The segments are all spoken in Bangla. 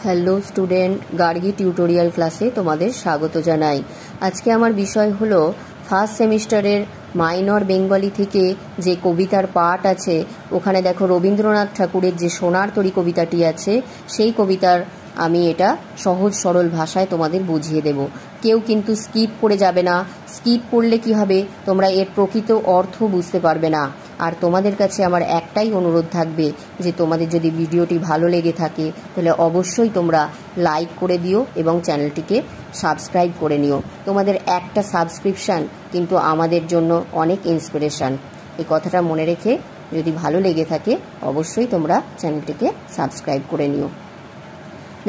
হ্যালো স্টুডেন্ট, গার্গী টিউটোরিয়াল ক্লাসে তোমাদের স্বাগত জানাই। আজকে আমার বিষয় হলো ফার্স্ট সেমিস্টারের মাইনর বেঙ্গলি থেকে যে কবিতার পাঠ আছে, ওখানে দেখো রবীন্দ্রনাথ ঠাকুরের যে সোনার তরী কবিতাটি আছে, সেই কবিতার আমি এটা সহজ সরল ভাষায় তোমাদের বুঝিয়ে দেব। কেউ কিন্তু স্কিপ করে যাবে না। স্কিপ করলে কি হবে, তোমরা এর প্রকৃত অর্থ বুঝতে পারবে না। আর তোমাদের কাছে আমার একটাই অনুরোধ থাকবে যে তোমাদের যদি ভিডিওটি ভালো লেগে থাকে তাহলে অবশ্যই তোমরা লাইক করে দিও এবং চ্যানেলটিকে সাবস্ক্রাইব করে নিও। তোমাদের একটা সাবস্ক্রিপশান কিন্তু আমাদের জন্য অনেক ইন্সপিরেশান। এই কথাটা মনে রেখে যদি ভালো লেগে থাকে অবশ্যই তোমরা চ্যানেলটিকে সাবস্ক্রাইব করে নিও।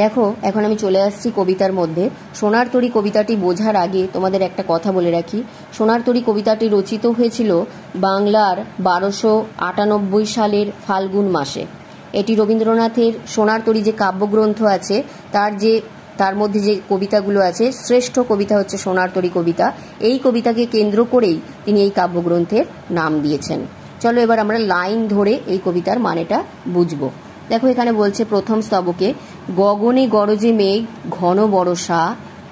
দেখো, এখন আমি চলে আসছি কবিতার মধ্যে। সোনার তরী কবিতাটি বোঝার আগে তোমাদের একটা কথা বলে রাখি। সোনার তরী কবিতাটি রচিত হয়েছিল বাংলার 1298 সালের ফাল্গুন মাসে। এটি রবীন্দ্রনাথের সোনার তরী যে কাব্যগ্রন্থ আছে তার মধ্যে যে কবিতাগুলো আছে, শ্রেষ্ঠ কবিতা হচ্ছে সোনার তরী কবিতা। এই কবিতাকে কেন্দ্র করেই তিনি এই কাব্যগ্রন্থের নাম দিয়েছেন। চলো এবার আমরা লাইন ধরে এই কবিতার মানেটা বুঝবো। দেখো, এখানে বলছে প্রথম স্তবকে, গগনে গরজে মেঘ ঘন বরষা,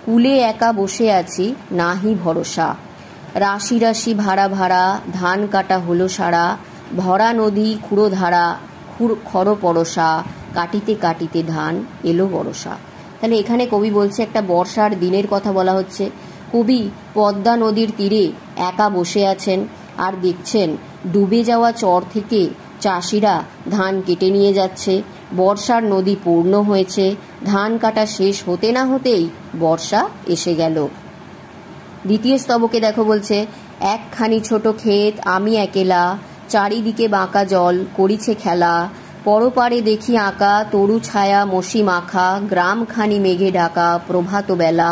কুলে একা বসে আছি নাহি ভরসা, রাশি রাশি ভাড়া ভাড়া ধান কাটা হলো সারা, ভরা নদী খুঁড়ো ধারা খর পরশা, কাটিতে কাটিতে ধান এলো বরষা। তাহলে এখানে কবি বলছে একটা বর্ষার দিনের কথা বলা হচ্ছে। কবি পদ্মা নদীর তীরে একা বসে আছেন আর দেখছেন ডুবে যাওয়া চর থেকে চাষিরা ধান কেটে নিয়ে যাচ্ছে। বর্ষার নদী পূর্ণ হয়েছে, ধান কাটা শেষ হতে না হতেই বর্ষা এসে গেল। দ্বিতীয় স্তবকে দেখো বলছে, একখানি ছোট ক্ষেত আমি একেলা, চারিদিকে বাঁকা জল করিছে খেলা, পরপারে দেখি আঁকা তরু ছায়া মসি মাখা, গ্রামখানি মেঘে ঢাকা প্রভাত বেলা,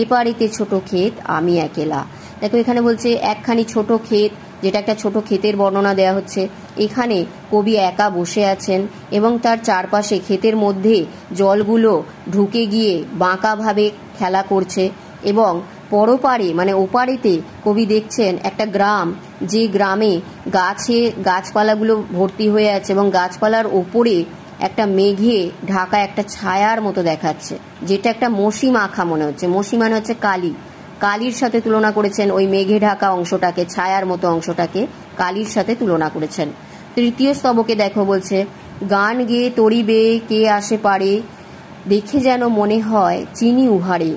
এপারেতে ছোট ক্ষেত আমি একেলা। দেখো, এখানে বলছে একখানি ছোট ক্ষেত, যেটা একটা ছোট ক্ষেতের বর্ণনা দেয়া হচ্ছে। এখানে কবি একা বসে আছেন এবং তার চারপাশে ক্ষেতের মধ্যে জলগুলো ঢুকে গিয়ে বাঁকাভাবে খেলা করছে এবং পরপারে মানে ওপারেতে কবি দেখছেন একটা গ্রাম, যে গ্রামে গাছপালাগুলো ভর্তি হয়ে আছে এবং গাছপালার ওপরে একটা মেঘে ঢাকা একটা ছায়ার মতো দেখাচ্ছে, যেটা একটা মসি মাখা মনে হচ্ছে। মসি মানে হচ্ছে কালির সাথে তুলনা করেছেন ওই মেঘে ঢাকা অংশটাকে, ছায়ার মতো অংশটাকে কালির সাথে তুলনা করেছেন। তৃতীয় স্তবকে দেখো বলছে, গান গেয়ে তরিবে কে আসে পারে, দেখে যেন মনে হয় চিনি উহারে,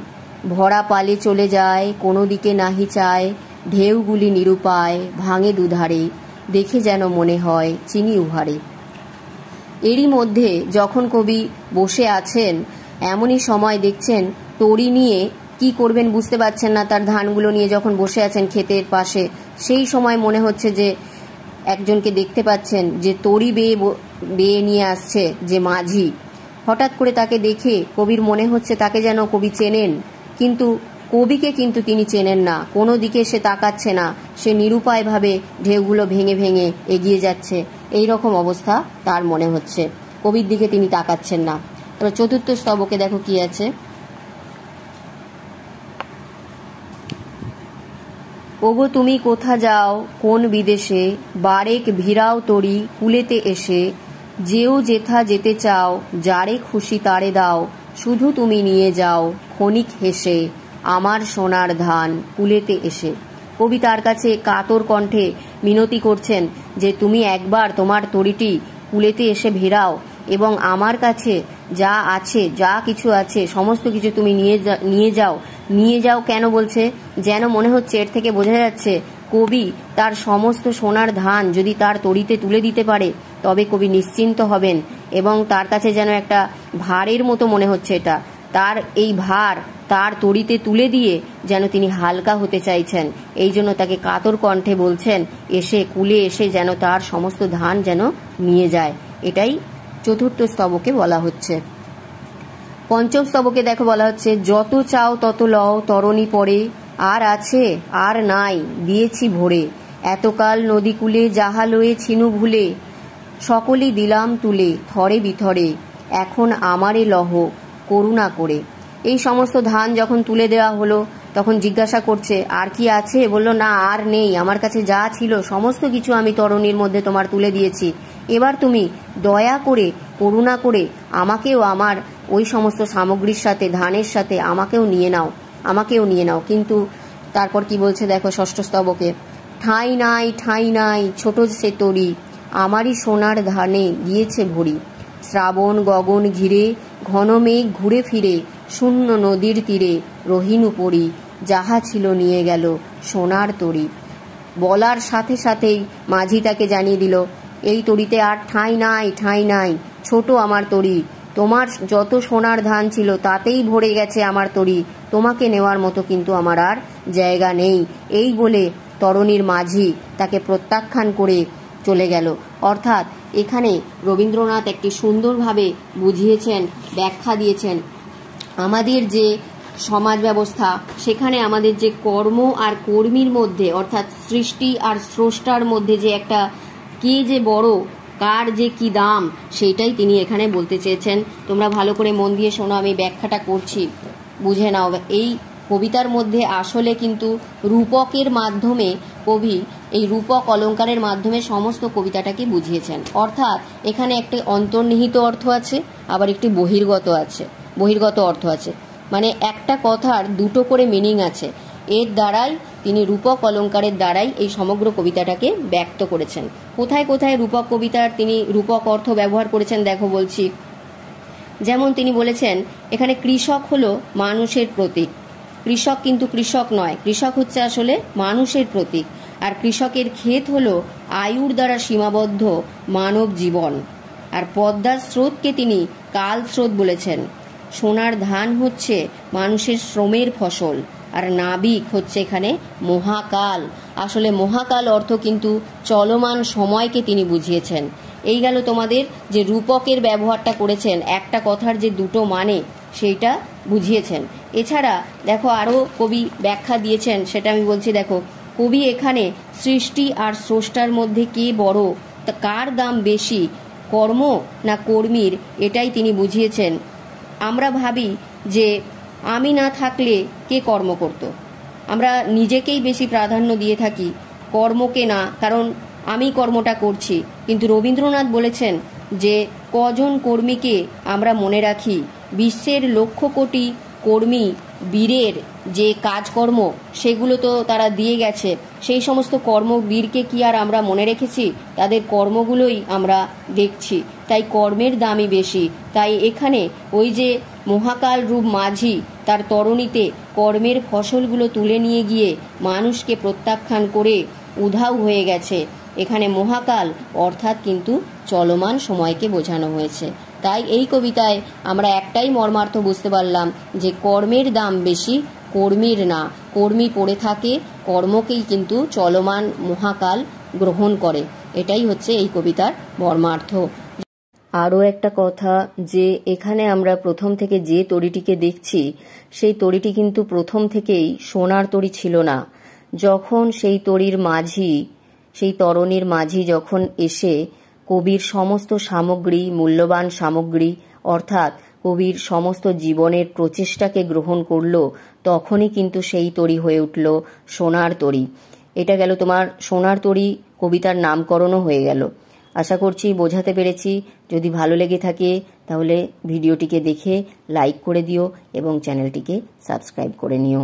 ভরা পালে চলে যায় কোনো দিকে নাহি চায়, ঢেউগুলি নিরুপায় ভাঙে দুধারে, দেখে যেন মনে হয় চিনি উহারে। এরই মধ্যে যখন কবি বসে আছেন, এমনই সময় দেখছেন তরি নিয়ে কি করবেন বুঝতে পারছেন না, তার ধানগুলো নিয়ে যখন বসে আছেন ক্ষেতের পাশে, সেই সময় মনে হচ্ছে যে একজনকে দেখতে পাচ্ছেন যে তরি বেয়ে নিয়ে আসছে যে মাঝি। হঠাৎ করে তাকে দেখে কবির মনে হচ্ছে তাকে যেন কবি চেনেন, কিন্তু কবিকে কিন্তু তিনি চেনেন না। কোনো দিকে সে তাকাচ্ছে না, সে নিরুপায়ভাবে ঢেউগুলো ভেঙে ভেঙে এগিয়ে যাচ্ছে, এই রকম অবস্থা তার মনে হচ্ছে। কবির দিকে তিনি তাকাচ্ছেন না। এবার চতুর্থ স্তবকে দেখো কি আছে, ওগো তুমি কোথা যাও কোন বিদেশে, বারেক ভিড়াও তরি কুলেতে এসে, যেও যেথা যেতে চাও যারে খুশি তারে দাও, শুধু তুমি নিয়ে যাও ক্ষণিক হেসে আমার সোনার ধান কুলেতে এসে। কবি তার কাছে কাতর কণ্ঠে মিনতি করছেন যে তুমি একবার তোমার তরিটি কুলেতে এসে ভিড়াও এবং আমার কাছে যা আছে, যা কিছু আছে সমস্ত কিছু তুমি নিয়ে যাও। কেন বলছে? যেন মনে হচ্ছে, এর থেকে বোঝা যাচ্ছে কবি তার সমস্ত সোনার ধান যদি তার তরিতে তুলে দিতে পারে তবে কবি নিশ্চিন্ত হবেন এবং তার কাছে যেন একটা ভারের মতো মনে হচ্ছে এটা। তার এই ভার তার তরিতে তুলে দিয়ে যেন তিনি হালকা হতে চাইছেন, এই জন্য তাকে কাতর কণ্ঠে বলছেন এসে কুলে এসে যেন তার সমস্ত ধান যেন নিয়ে যায়। এটাই চতুর্থ স্তবকে বলা হচ্ছে। পঞ্চম স্তবকে দেখো বলা হচ্ছে, যত চাও তত লও তরণী পরে, আর আছে আর নাই দিয়েছি ভরে, এতকাল নদীকূলে যাহা লয়ে ছিনু ভুলে, সকলই দিলাম তুলে থরে বিথরে, এখন আমারে লহ করুণা করে। এই সমস্ত ধান যখন তুলে দেওয়া হলো তখন জিজ্ঞাসা করছে আর কি আছে? বলল না, আর নেই, আমার কাছে যা ছিল সমস্ত কিছু আমি তরণীর মধ্যে তোমার তুলে দিয়েছি, এবার তুমি দয়া করে করুণা করে আমাকেও আমার ওই সমস্ত সামগ্রীর সাথে, ধানের সাথে আমাকেও নিয়ে নাও। কিন্তু তারপর কি বলছে দেখো ষষ্ঠ স্তবকে, ঠাঁই নাই ছোট সে তরি, আমারই সোনার ধানে গিয়েছে ভরি, শ্রাবণ গগন ঘিরে ঘন মেঘ ঘুরে ফিরে, শূন্য নদীর তীরে রহিনু পড়ি, যাহা ছিল নিয়ে গেল সোনার তরি। বলার সাথে সাথেই মাঝি তাকে জানিয়ে দিল, এই তরিতে আর ঠাঁই নাই, ছোট আমার তরি, তোমার যত সোনার ধান ছিল তাতেই ভরে গেছে আমার তরি, তোমাকে নেওয়ার মতো কিন্তু আমার আর জায়গা নেই। এই বলে তরণীর মাঝি তাকে প্রত্যাখ্যান করে চলে গেল। অর্থাৎ এখানে রবীন্দ্রনাথ একটি সুন্দরভাবে বুঝিয়েছেন, ব্যাখ্যা দিয়েছেন আমাদের যে সমাজ ব্যবস্থা, সেখানে আমাদের যে কর্ম আর কর্মীর মধ্যে, অর্থাৎ সৃষ্টি আর স্রষ্টার মধ্যে যে একটা কে যে বড়, কার যে কি দাম, সেইটাই তিনি এখানে বলতে চেয়েছেন। তোমরা ভালো করে মন দিয়ে শোনো, আমি ব্যাখ্যাটা করছি, বুঝে নাও। এই কবিতার মধ্যে আসলে কিন্তু রূপকের মাধ্যমে কবি এই রূপক অলঙ্কারের মাধ্যমে সমস্ত কবিতাটাকে বুঝিয়েছেন। অর্থাৎ এখানে একটি অন্তর্নিহিত অর্থ আছে, আবার একটি বহির্গত অর্থ আছে। মানে একটা কথার দুটো করে মিনিং আছে। এর দ্বারাই তিনি রূপক অলঙ্কারের দ্বারাই এই সমগ্র কবিতাটাকে ব্যক্ত করেছেন। কোথায় কোথায় রূপক কবিতার তিনি রূপক অর্থ ব্যবহার করেছেন দেখো বলছি। যেমন তিনি বলেছেন এখানে কৃষক হলো মানুষের প্রতীক। কৃষক কিন্তু কৃষক নয়, কৃষক হচ্ছে আসলে মানুষের প্রতীক। আর কৃষকের ক্ষেত হলো আয়ুর দ্বারা সীমাবদ্ধ মানব জীবন। আর পদ্মার স্রোতকে তিনি কাল স্রোত বলেছেন। সোনার ধান হচ্ছে মানুষের শ্রমের ফসল। আর নাবিক হচ্ছে এখানে মহাকাল। আসলে মহাকাল অর্থ কিন্তু চলমান সময়কে তিনি বুঝিয়েছেন। এই গেল তোমাদের যে রূপকের ব্যবহারটা করেছেন, একটা কথার যে দুটো মানে সেইটা বুঝিয়েছেন। এছাড়া দেখো আরও কবি ব্যাখ্যা দিয়েছেন, সেটা আমি বলছি। দেখো কবি এখানে সৃষ্টি আর স্রষ্টার মধ্যে কে বড়, তা কার দাম বেশি, কর্ম না কর্মীর, এটাই তিনি বুঝিয়েছেন। আমরা ভাবি যে আমি না থাকলে কে কর্ম করত, আমরা নিজেকেই বেশি প্রাধান্য দিয়ে থাকি কর্মকে না, কারণ আমি কর্মটা করছি। কিন্তু রবীন্দ্রনাথ বলেছেন যে কজন কর্মীকে আমরা মনে রাখি, বিশ্বের লক্ষ কোটি কর্মী বীরের যে কাজকর্ম সেগুলো তো তারা দিয়ে গেছে, সেই সমস্ত কর্মবীরকে কি আর আমরা মনে রেখেছি? তাদের কর্মগুলোই আমরা দেখছি, তাই কর্মের দামই বেশি। তাই এখানে ওই যে মহাকাল রূপ মাঝি তার তরণীতে কর্মের ফসলগুলো তুলে নিয়ে গিয়ে মানুষকে প্রত্যাখ্যান করে উধাও হয়ে গেছে, এখানে মহাকাল অর্থাৎ কিন্তু চলমান সময়কে বোঝানো হয়েছে। তাই এই কবিতায় আমরা একটাই মর্মার্থ বুঝতে পারলাম যে কর্মের দাম বেশি, কর্মীর না। কর্মী পড়ে থাকে, কর্মকেই কিন্তু চলমান মহাকাল গ্রহণ করে। এটাই হচ্ছে এই কবিতার মর্মার্থ। আরও একটা কথা, যে এখানে আমরা প্রথম থেকে যে তরিটিকে দেখছি সেই তরিটি কিন্তু প্রথম থেকেই সোনার তরি ছিল না। যখন সেই তরির মাঝি, সেই তরণীর মাঝি যখন এসে কবির সমস্ত সামগ্রী, মূল্যবান সামগ্রী অর্থাৎ কবির সমস্ত জীবনের প্রচেষ্টাকে গ্রহণ করল, তখনই কিন্তু সেই তরি হয়ে উঠল সোনার তরি। এটা গেল তোমার সোনার তরি কবিতার নামকরণও হয়ে গেল। আশা করছি বোঝাতে পেরেছি। যদি ভালো লেগে থাকে তাহলে ভিডিওটিকে দেখে লাইক করে দিও এবং চ্যানেলটিকে সাবস্ক্রাইব করে নিও।